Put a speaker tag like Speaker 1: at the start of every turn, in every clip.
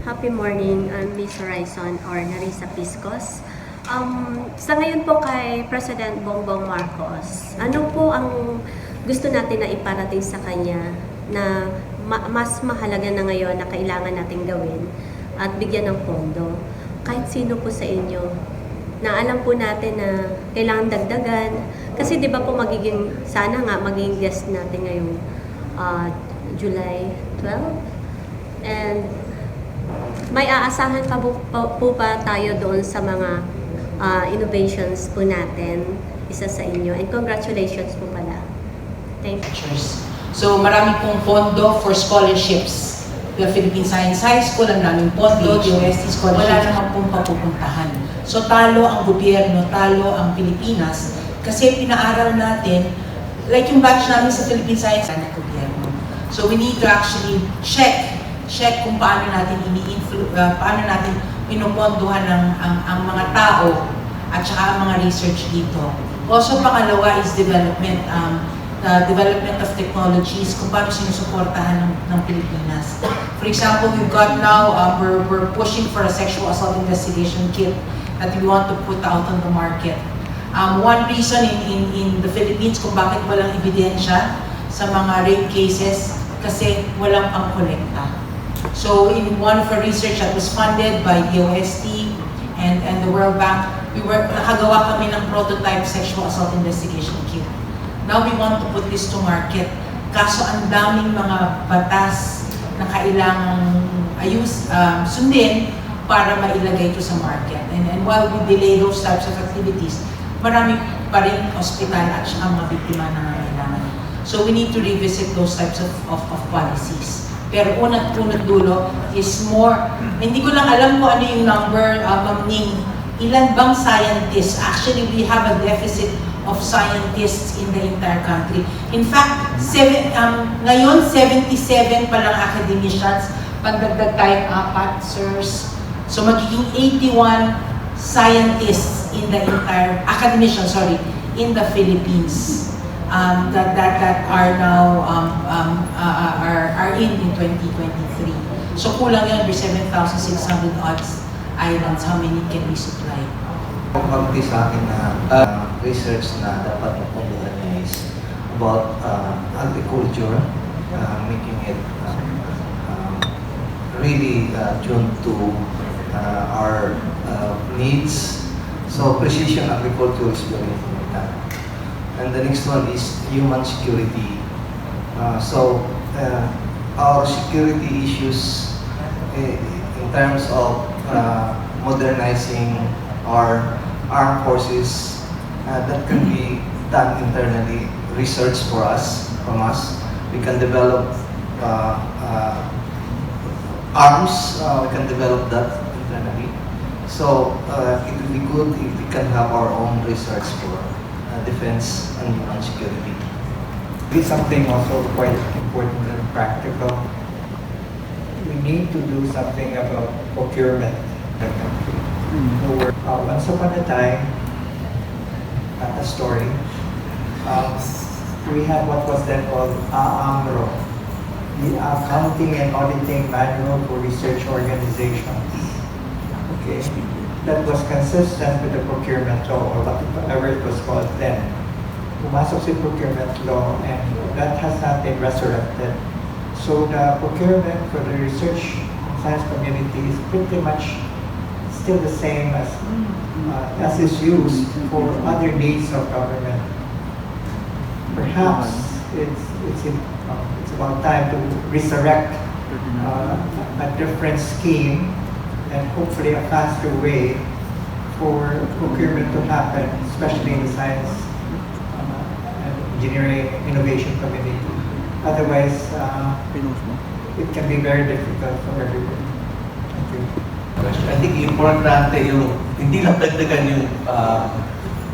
Speaker 1: Happy morning, I'm Miss Horizon or Narisa Piscos. Sa ngayon po kay President Bongbong Marcos, ano po ang gusto natin na iparating sa kanya na mas mahalaga na ngayon na kailangan natin gawin at bigyan ng pondo? Kahit sino po sa inyo, na alam po natin na kailangan dagdagan. Kasi di ba po sana nga magiging guest natin ngayong July 12? And may aasahan pa po pa tayo doon sa mga innovations po natin, isa sa inyo. And congratulations po pala. Thank you.
Speaker 2: So marami pong pondo for scholarships. The Philippine Science High School, ang daming pondo, PhD scholarships. Wala naman pong papupuntahan. So talo ang gobyerno, talo ang Pilipinas, kasi pinaaral natin, like yung batch namin sa Philippine Science ng gobyerno. So we need to actually check kung paano natin paano natin pinupondohan ang mga tao at saka ang mga research dito. Also, pangalawa is development of technologies, kung paano sinusuportahan ng Pilipinas. For example, we've got now, we're pushing for a sexual assault investigation kit that we want to put out on the market. One reason in the Philippines kung bakit walang ebidensya sa mga rape cases, kasi walang pang-kolekta. So in one of our research that was funded by DOST and the World Bank, nakagawa kami ng prototype sexual assault investigation kit. Now we want to put this to market. Kaso ang daming mga batas na kailangang sundin para mailagay ito sa market. And while we delay those types of activities, marami pa rin ospital at saka mga biktima na kailangan. So we need to revisit those types of policies. Pero unat dulo is more, hindi ko lang alam kung ano yung number, ilan bang scientists. Actually, we have a deficit of scientists in the entire country. In fact, ngayon 77 pa lang academicians, pagdagdag tayong 4 sirs. So magiging 81 scientists in the entire, in the Philippines. That are now are in 2023. So kulang yan, 7,600 odds islands. How many can we supply?
Speaker 3: Pagkakati sa akin na research na dapat mapunduhan niya is about agriculture, making it really tuned to our needs. So precision agriculture is very important. And the next one is human security. Our security issues in terms of modernizing our armed forces, that can be done internally, research from us. We can develop arms, we can develop that internally. So it would be good if we can have our own research for defense and human security.
Speaker 4: This is something also quite important and practical. We need to do something about procurement in the country. Once upon a time, a story, we had what was then called AAMRO, the Accounting and Auditing Manual for Research Organizations. Okay. That was consistent with the procurement law, or whatever it was called then. Pumasok si procurement law, and that has not been resurrected. So the procurement for the research and science community is pretty much still the same as is used for other needs of government. Perhaps it's about time to resurrect a different scheme, and hopefully a faster way for procurement to happen, especially in the science and engineering innovation community. Otherwise, it can be very difficult for everyone. Thank you.
Speaker 5: I think importante yung, hindi lang dagdagan yung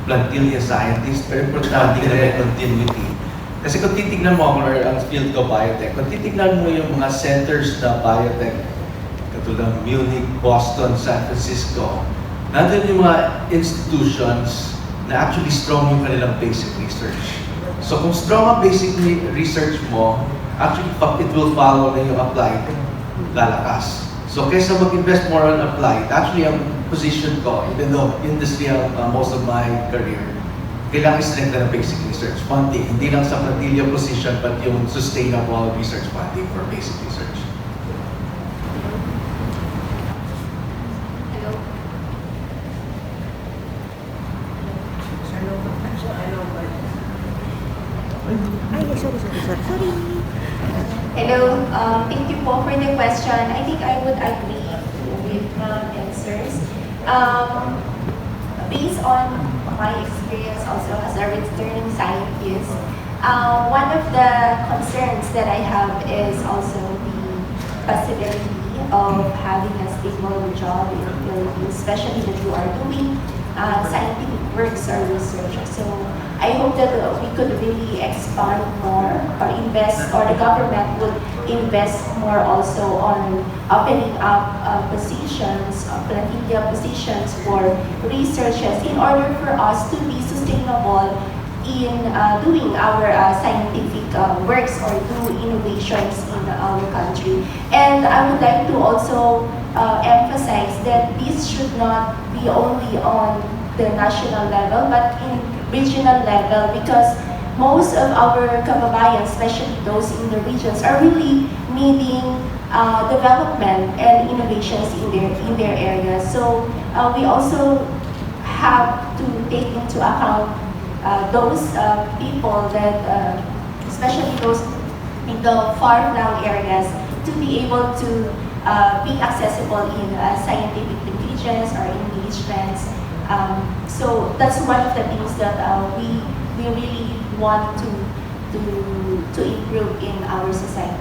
Speaker 5: plantilla scientist, pero importante na may continuity. Kasi kung titignan mo, ang field ko biotech, kung titignan mo yung mga centers na biotech, katulad ng Munich, Boston, San Francisco, nandun yung mga institutions na actually strong yung kanilang basic research. So kung strong ang basic research mo, actually it will follow na yung applied lalakas. So kaysa mag-invest more on applied, actually ang position ko, even though industrial most of my career, kailangan strengthen ng basic research funding. Hindi lang sa plantilla position, but yung sustainable research funding for basic research.
Speaker 1: Hello?
Speaker 6: Sorry.
Speaker 7: Hello, thank you po for the question. I think I would agree with answers. Based on my experience also as a returning scientist, one of the concerns that I have is also the possibility of having a stable job in the Philippines, especially that you are doing scientific works or research. So I hope that we could really expand more or invest, or the government would invest more also on opening up positions, plantilla positions for researchers in order for us to be sustainable in doing our scientific works or do innovations in our country. And I would like to also emphasize that this should not be only on the national level, but in regional level, because most of our kababayan, especially those in the regions, are really needing development and innovations in their areas. So we also have to take into account those people that, especially those in the far-flung areas, to be able to be accessible in scientific engagements or engagements. So that's one of the things that we really want to improve in our society.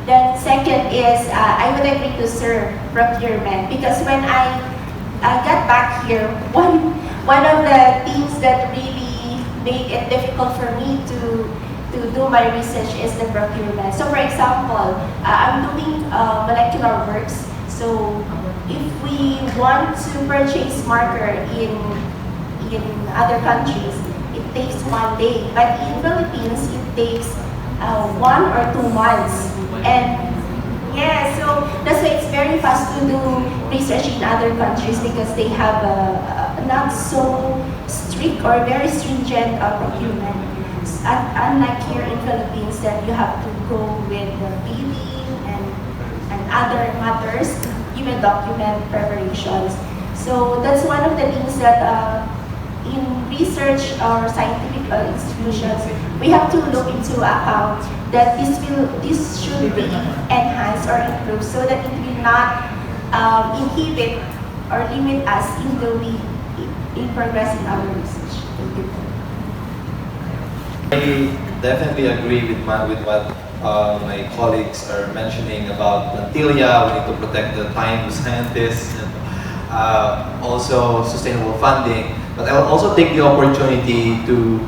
Speaker 7: Then second is, I would agree to serve procurement, because when I got back here, one of the things that really made it difficult for me to do my research is the procurement. So for example, I'm doing molecular works. So if we want to purchase marker in other countries, it takes 1 day. But in Philippines, it takes 1 or 2 months. And yeah, so that's why it's very fast to do research in other countries, because they have a not so strict or very stringent procurement. Unlike here in Philippines, that you have to go with the bidding and other matters, even document preparations. So that's one of the things that in research or scientific institutions, we have to look into account that this should be enhanced or improved, so that it will not inhibit or limit us in progress in our research. Thank you.
Speaker 8: I definitely agree with what my colleagues are mentioning about plantilla. We need to protect the time of scientists, and also sustainable funding. But I will also take the opportunity to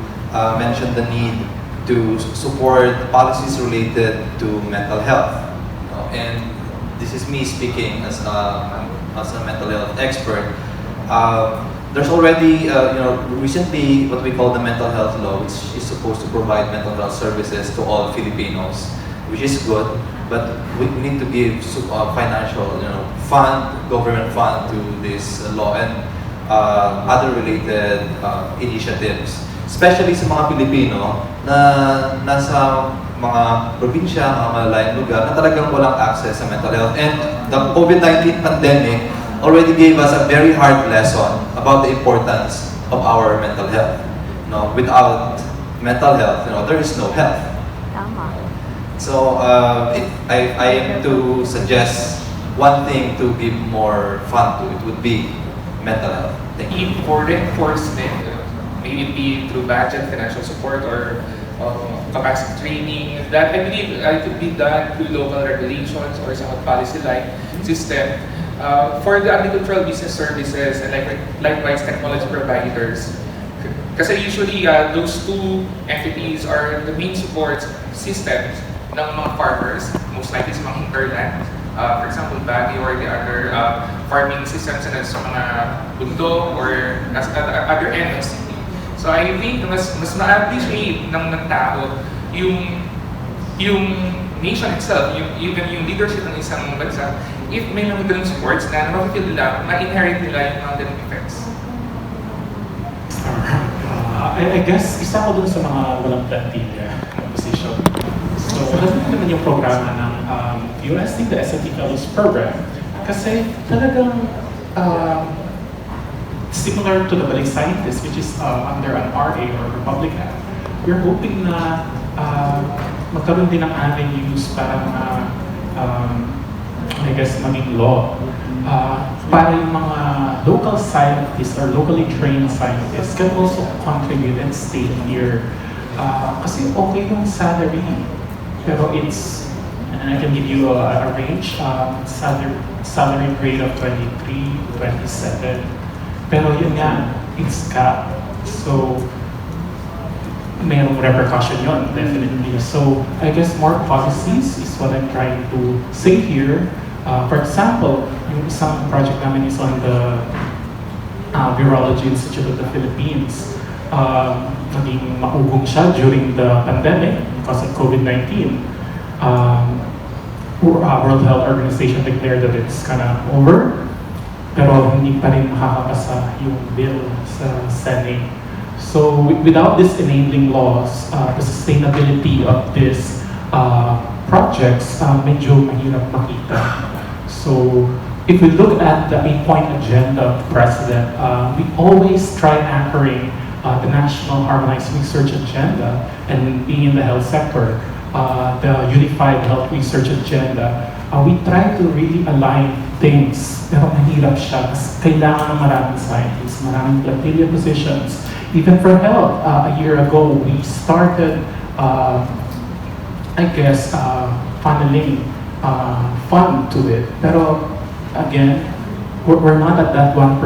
Speaker 8: mention the need to support policies related to mental health. And this is me speaking as a mental health expert. There's already, recently what we call the mental health law, which is supposed to provide mental health services to all Filipinos, which is good. But we need to give financial, government fund to this law and other related initiatives, especially sa mga Pilipino na nasa mga probinsya, mga malalayang lugar na talagang walang access sa mental health. And the COVID-19 pandemic already gave us a very hard lesson about the importance of our mental health. Without mental health, there is no health. So if I am to suggest one thing to give more fund to, it would be mental health. Thank you.
Speaker 9: For reinforcement, maybe it be through budget, financial support, or capacity training, that I believe it could be done through local regulations or some policy-like system. For the agricultural business services and likewise technology providers, kasi usually those two entities are the main support systems ng mga farmers, most likely sa mga hinterland. For example, Baguio or the other farming systems na sa mga bundok or other end of city. So I think mas ma-appreciate ng tao yung nation itself, even yung leadership ng isang bansa, if may mga ganun sports na mapapil nila, ma-inherit nila yung mga ganun effects?
Speaker 6: I guess, isa ko dun sa mga walang plantilla na position. So, nandun naman yung programa ng UST, the SAT Fellows Program. Kasi talagang similar to the Balik Scientist, which is under an RA or Republic Act, we're hoping na magkaroon din ng avenues para I guess, maging law. Para yung mga local scientists or locally trained scientists can also contribute and stay here. Kasi okay yung salary, pero it's, and I can give you a range, salary grade of 23, 27. Pero yun nga, it's capped. So, mayroong repercussion yun, definitely. So, I guess more policies is what I'm trying to say here. For example, yung isang project namin is on the Virology Institute of the Philippines. Naging maugong siya during the pandemic because of COVID-19. World Health Organization declared that it's kind of over, pero hindi pa rin makakapasa yung bill sa Senate. So without these enabling laws, the sustainability of these projects medyo mahirap makita. So if we look at the 8-point agenda of the President, we always try anchoring the National Harmonized Research Agenda, and being in the health sector, the Unified Health Research Agenda, we try to really align things, pero mahirap siya kasi kailangan ng maraming scientists, maraming plantilla positions. Even for health, a year ago, we started, I guess, funneling fund to it. Pero again, we're not at that 1%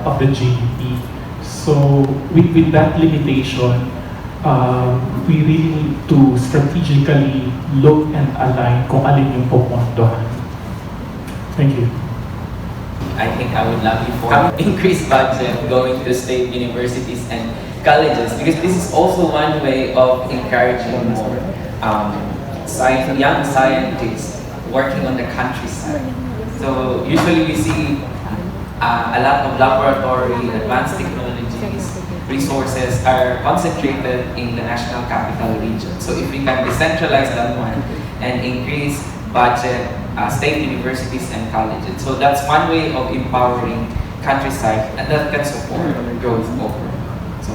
Speaker 6: of the GDP. So with that limitation, we really need to strategically look and align kung alin yung pupuntahan. Thank you.
Speaker 10: I think I would love you for increased budget going to the state universities and colleges, because this is also one way of encouraging more young scientists working on the countryside. So usually we see a lot of laboratory, advanced technologies, resources are concentrated in the national capital region. So if we can decentralize that one and increase budget, state universities and colleges. So that's one way of empowering countryside, and that can support growth overall. So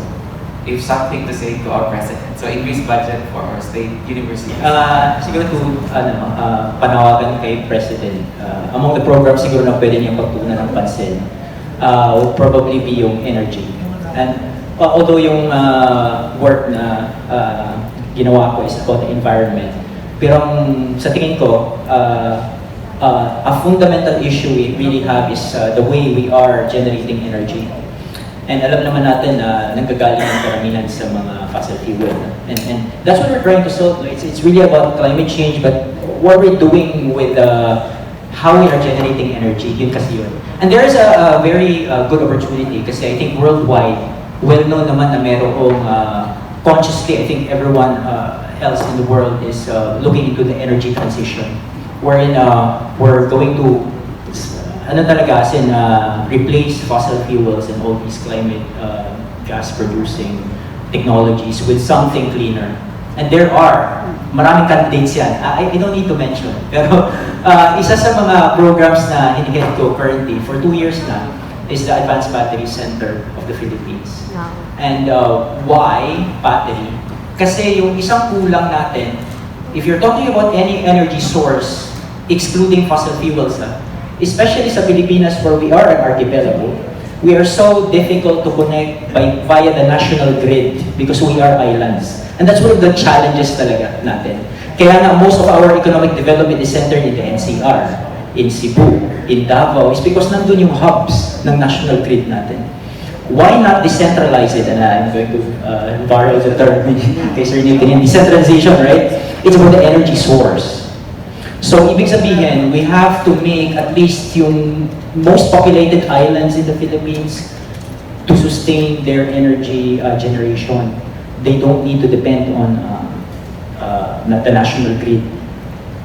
Speaker 10: if something to say to our president, so increase budget for our state universities.
Speaker 11: Siguro to panawagan kay President, among the programs siguro na pwede niyang pagtuunan ng pansin would probably be yung energy. And although yung work na ginawa ko is about the environment, pero sa tingin ko, a fundamental issue we really have is the way we are generating energy. And alam naman natin na nanggagaling ang karamihan sa mga fossil fuel. And that's what we're trying to solve. It's really about climate change, but what we're doing with how we are generating energy, yun kasi yun. And there is a very good opportunity kasi I think worldwide, well-known naman na merong consciously, I think everyone else in the world is looking into the energy transition, wherein we're going to replace fossil fuels and all these climate gas producing technologies with something cleaner. And there are maraming candidates yan. I don't need to mention. Pero isa sa mga programs na hinihead ko currently for 2 years na is the Advanced Battery Center of the Philippines. And why battery? Kasi yung isang kulang natin, if you're talking about any energy source, excluding fossil fuels, especially sa Pilipinas where we are an archipelago, we are so difficult to connect via the national grid because we are islands. And that's one of the challenges talaga natin. Kaya nga most of our economic development is centered in the NCR, in Cebu, in Davao, is because nandun yung hubs ng national grid natin. Why not decentralize it? And I'm going to borrow the term kay Sir Newton, decentralization, right? It's about the energy source. So, ibig sabihin, we have to make at least yung most populated islands in the Philippines to sustain their energy generation. They don't need to depend on the national grid.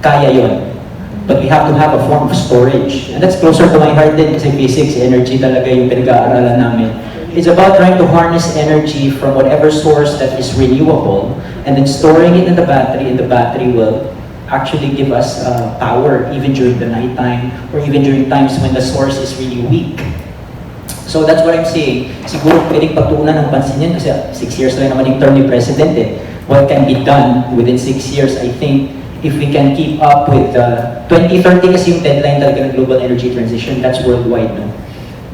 Speaker 11: Kaya yon. But we have to have a form of storage. And that's closer to my heart din kasi physics, energy talaga yung pinag-aaralan namin. It's about trying to harness energy from whatever source that is renewable and then storing it in the battery, and the battery will actually give us power even during the nighttime or even during times when the source is really weak. So that's what I'm saying. Siguro pwedeng pagtuunan ng pansin yan kasi 6 years lang naman yung term ni President eh. What can be done within 6 years, I think, if we can keep up with 2030 kasi yung deadline talaga ng global energy transition, that's worldwide, no?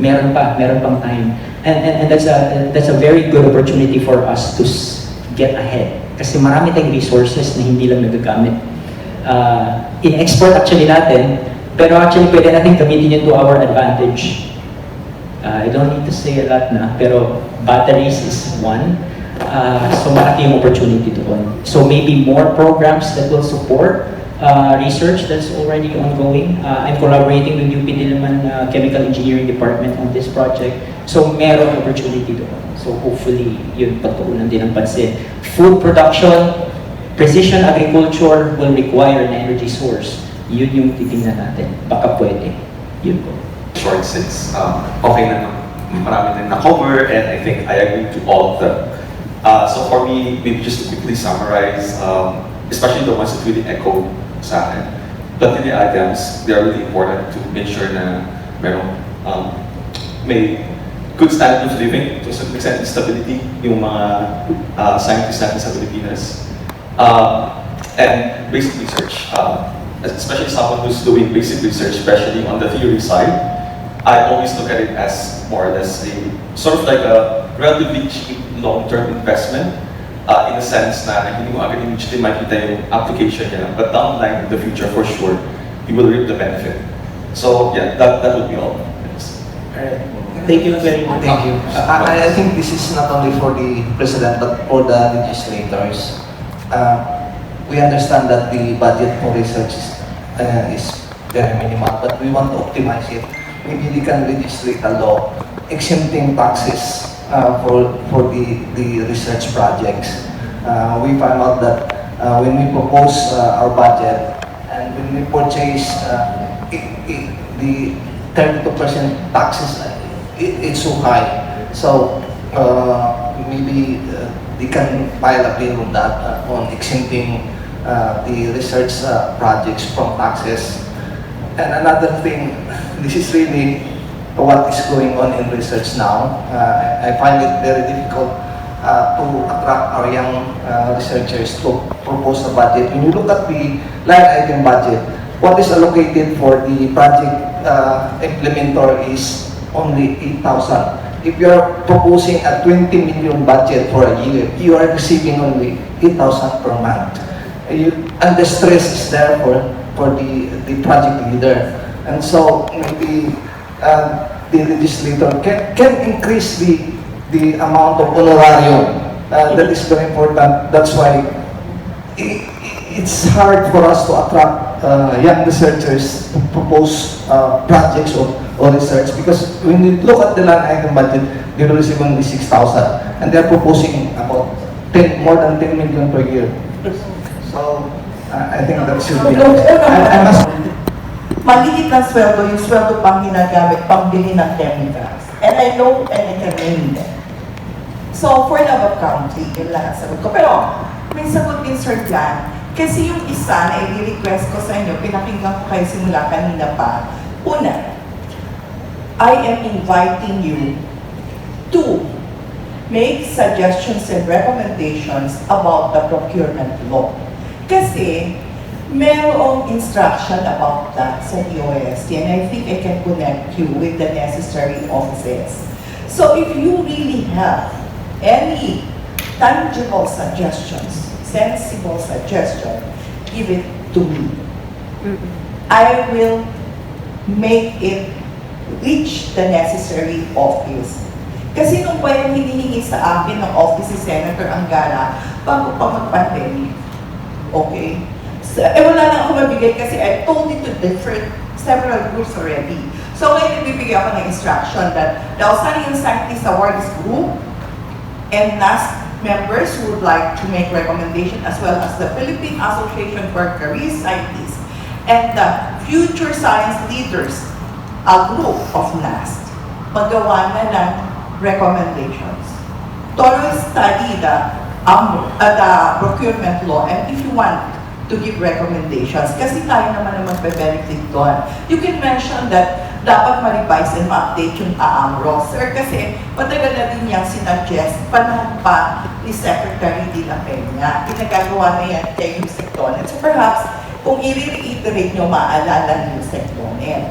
Speaker 11: Meron pang time. And that's a very good opportunity for us to get ahead. Kasi marami tayong resources na hindi lang nagagamit. In-export actually natin, pero actually pwede natin gamitin yun to our advantage. I don't need to say a lot na, pero batteries is one. So malaki yung opportunity doon. So maybe more programs that will support research that's already ongoing. I'm collaborating with UP Diliman Chemical Engineering Department on this project. So meron opportunity doon. So hopefully yun pagtuunan din ng pansin. Food production, precision agriculture will require an energy source. Yun yung titingnan natin. Baka pwede. Yun po.
Speaker 5: Short since okay na marami din na-cover, and I think I agree to all of them. So for me, maybe just to quickly summarize, especially the ones that really echo sa akin, but the items, they are really important to ensure na may good standard of living, to a certain extent, stability, yung mga scientists natin sa Pilipinas. And basic research, especially someone who's doing basic research, especially on the theory side, I always look at it as more or less a sort of like a relatively cheap long-term investment in the sense na hindi mo agad immediately makita yung application niya, but down the line in the future, for sure, you will reap the benefit. So yeah, that would be all.
Speaker 11: Alright. Thank you very much.
Speaker 3: Thank you. I think this is not only for the President but for the legislators. We understand that the budget for research is very minimal, but we want to optimize it. Maybe we can legislate a law exempting taxes for the research projects. We found out that when we propose our budget and when we purchase the 32% taxes, it's so high. So maybe they can file a bill on that, on exempting the research projects from taxes. And another thing, this is really what is going on in research now. I find it very difficult to attract our young researchers to propose a budget. When you look at the line item budget, what is allocated for the project implementer is only 8,000. If you are proposing a 20 million budget for a year, you are receiving only 8,000 per month. And the stress is there for the project leader. And so maybe the legislator can increase the amount of honorarium. That is very important. That's why it's hard for us to attract young researchers to propose projects or research, because when you look at the line item budget, they will receive only 6,000, and they are proposing about more than 10 million per year. So I think that should be. I must.
Speaker 12: Maliit na sweldo, yung sweldo pang ginagamit, pambili ng chemicals. And I know, and I can name them. So, for love of country, yun lang ang sagot ko. Pero, may sagot din, Sir Plan. Kasi yung isa na i-request ko sa inyo, pinakinggan ko kayo simula kanina pa. Una, I am inviting you to make suggestions and recommendations about the procurement law. Kasi, merong instruction about that sa DOST, and I think I can connect you with the necessary offices. So if you really have any tangible suggestions, sensible suggestion, give it to me. I will make it reach the necessary office. Kasi nung pa yung hinihingi sa akin ng office si Senator Angara, bago pa mag-pandemic. Okay? So, wala lang ako mabigay kasi I told it to several groups already. So ngayon nagbibigay ako ng instruction that the Australian Scientist Awardees group and NAST members who would like to make recommendation, as well as the Philippine Association for Career Scientists and the future science leaders, a group of NAST, magawa na ng recommendations. Thorough study the procurement law, and if you want to give recommendations, kasi tayo naman ang magbe-benefit doon. You can mention that dapat ma-revise and ma-update yung AAMRO. Sir, kasi matagal na din niyang sinuggest, panahon pa ni Secretary de la Peña. Pinagagawa na yan kay Yusek Donet. So perhaps, kung i-reiterate nyo, maalala ni Yusek Donet.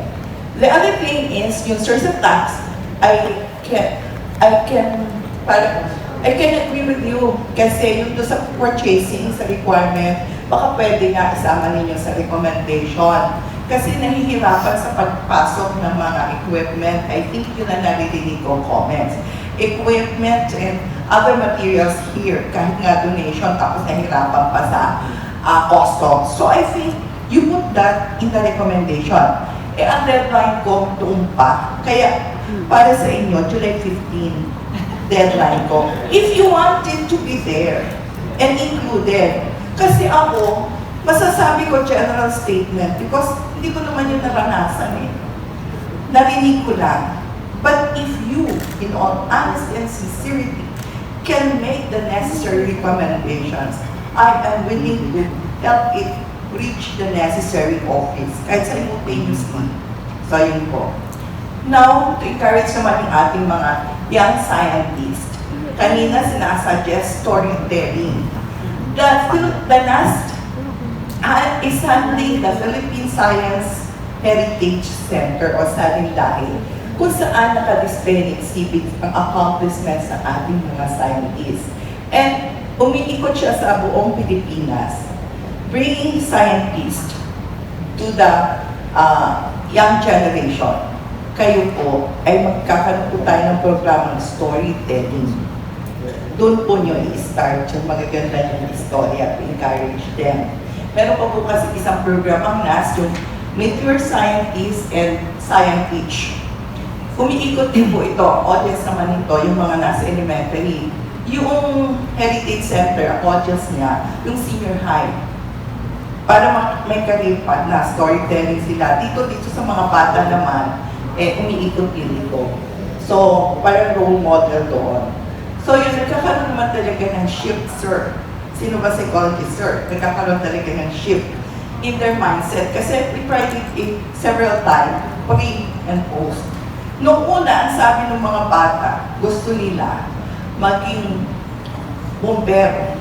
Speaker 12: The other thing is, yung source of tax, I can agree with you. Kasi yung doon sa purchasing, sa requirement, baka pwede nga isama ninyo sa recommendation. Kasi nahihirapan sa pagpasok ng mga equipment. I think yun ang naririnig ko comments. Equipment and other materials here, kahit nga donation, tapos nahihirapan pa sa customs. So I think you put that in the recommendation. Ang deadline ko doon pa. Kaya para sa inyo, July 15, deadline ko. If you want it to be there and included, kasi ako, masasabi ko general statement because hindi ko naman yung naranasan eh. Narinig ko lang. But if you, in all honesty and sincerity, can make the necessary recommendations, I am willing to help it reach the necessary office kahit simultaneously. So yun po. Now, to encourage naman yung ating mga young scientists, kanina sinasuggest storytelling. The NAST is handling the Philippine Science Heritage Center o SADILAHI, kung saan nakadisplay ni exhibit ang accomplishments ng ating mga scientists. And umiikot siya sa buong Pilipinas, bringing scientists to the young generation. Kayo po ay magkakaroon po tayo ng programang storytelling. Doon po nyo i-start yung magaganda yung istorya, encourage them. Meron pa po kasi isang program ang NAST, yung Meet Your Scientist and Scientist. Umiikot din po ito, audience naman ito, yung mga nasa elementary. Yung Heritage Center, audience niya, yung senior high. Para may career path na storytelling sila. Dito sa mga bata naman, umiikot din ito. So, parang role model doon. So, yun, nagkakaroon naman talaga ng shift, sir. Sino ba psychologist, sir? Nagkakaroon talaga ng shift in their mindset. Kasi we tried it several times, pre and post. Noong una, ang sabi ng mga bata, gusto nila maging bombero,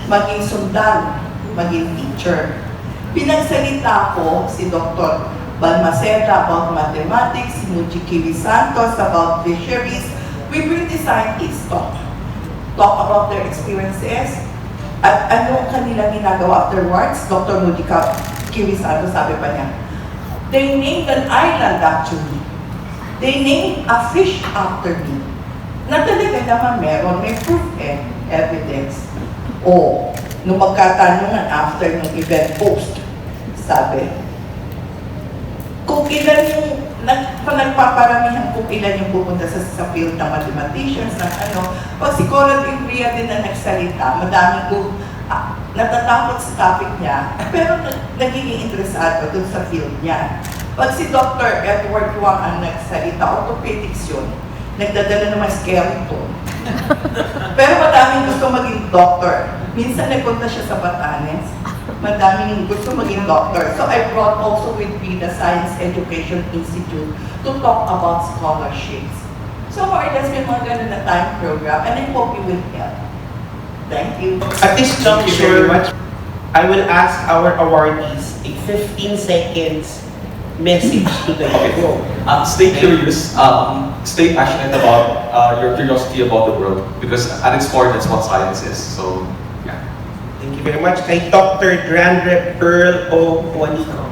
Speaker 12: maging sundalo, maging teacher. Pinagsalita ko si Dr. Balmaceda about mathematics, si Muji Kiwi Santos about fisheries. We bring the scientists talk about their experiences at ano kanilang ginagawa afterwards. Dr. Muji Kiwi Santos, sabi pa niya, they named an island actually. They named a fish after me. Na talaga naman meron, may proof and evidence. O, nung magkatanungan after ng event post, sabi, kung ilan yung nagpaparamihan kung ilan yung pupunta sa field ng mathematicians, ng ano, pag si Coral Ivrea din na nagsalita, madami ko natatakot sa topic niya, pero nagiging interesado dun sa field niya. Pag si Dr. Edward Huang ang nagsalita, orthopedics yun, nagdadala naman skeleton. Pero madaming gusto maging doctor. Minsan nagpunta siya sa Batanes, madaming gusto maging doctor. So I brought also with me the Science Education Institute to talk about scholarships. So more or less, may mga ganun na time program, and I hope you will help. Thank you.
Speaker 13: At this juncture, I will ask our awardees a 15 seconds message to the youth.
Speaker 14: Stay curious, stay passionate about your curiosity about the world, because at its core, that's what science is. So, yeah.
Speaker 13: Thank you very much. Kay Dr. Grandrep Pearl O. Juanico,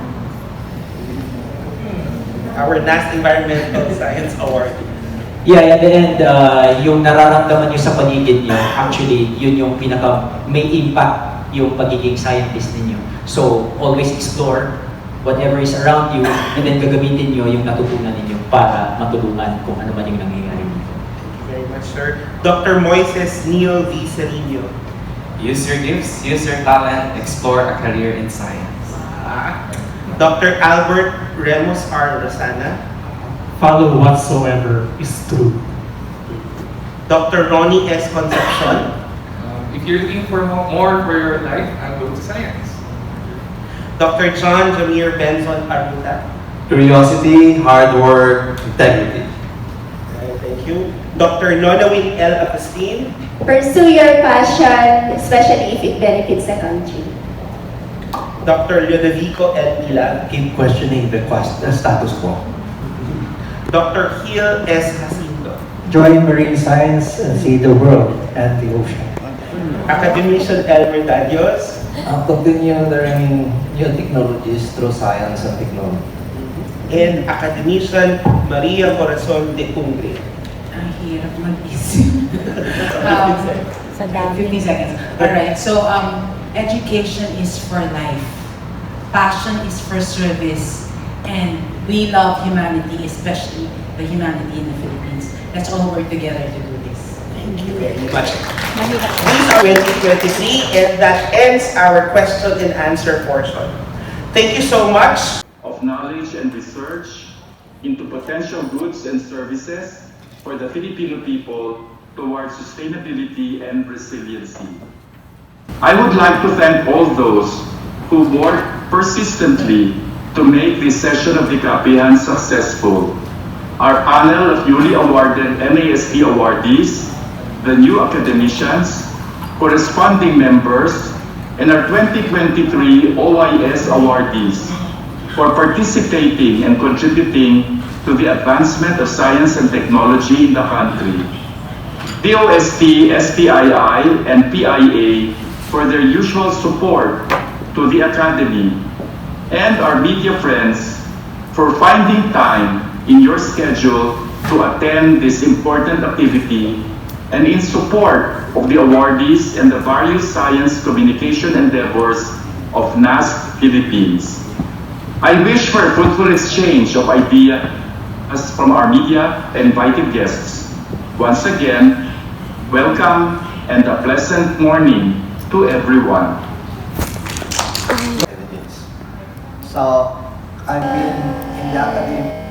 Speaker 13: our NAST Environmental Science Award.
Speaker 11: Yeah, at the end, yung nararamdaman nyo sa paligid nyo, actually, yun yung may impact yung pagiging scientist ninyo. So, always explore whatever is around you, and then gagamitin nyo yung natutunan ninyo para matulungan kung ano man yung nangyayari dito.
Speaker 13: Thank you very much, sir. Dr. Moises Neil V. Serino.
Speaker 10: Use your gifts, use your talent, explore a career in science.
Speaker 13: Dr. Albert Remus R. Rosana,
Speaker 6: Follow whatsoever is true.
Speaker 13: Dr. Ronnie S. Concepcion,
Speaker 9: If you're looking for more for your life, I'll go to science.
Speaker 13: Dr. John Jamir Benzon Aruta.
Speaker 14: Curiosity, hard work, integrity.
Speaker 13: Thank you. Dr. Nonawin L. Agustin.
Speaker 7: Pursue your passion, especially if it benefits the country.
Speaker 13: Dr. Ludovico L. Mila.
Speaker 5: Keep questioning the status quo.
Speaker 13: Dr. Gil S. Jacinto.
Speaker 4: Join marine science and see the world and the ocean.
Speaker 13: Academician Elmer Dadios.
Speaker 3: Continue learning new technologies through science and technology.
Speaker 13: And Academician Maria Corazon de Cumbre.
Speaker 2: Ang hirap mag-isip. 15 seconds. Alright, so education is for life. Passion is for service. And we love humanity, especially the humanity in the Philippines. Let's all work together to do this.
Speaker 13: Thank you very much. This is 2023, and that ends our question and answer portion. Thank you so much.
Speaker 15: Of knowledge and research into potential goods and services for the Filipino people towards sustainability and resiliency. I would like to thank all those who worked persistently to make this session of the Kapehan successful. Our panel of newly awarded NAST awardees, the new academicians, corresponding members, and our 2023 OIS awardees for participating and contributing to the advancement of science and technology in the country. DOST, STII, and PIA for their usual support to the Academy, and our media friends for finding time in your schedule to attend this important activity and in support of the awardees and the various science communication endeavors of NAST Philippines. I wish for a fruitful exchange of ideas from our media and invited guests. Once again, welcome and a pleasant morning to everyone.
Speaker 3: So, I've been in the academy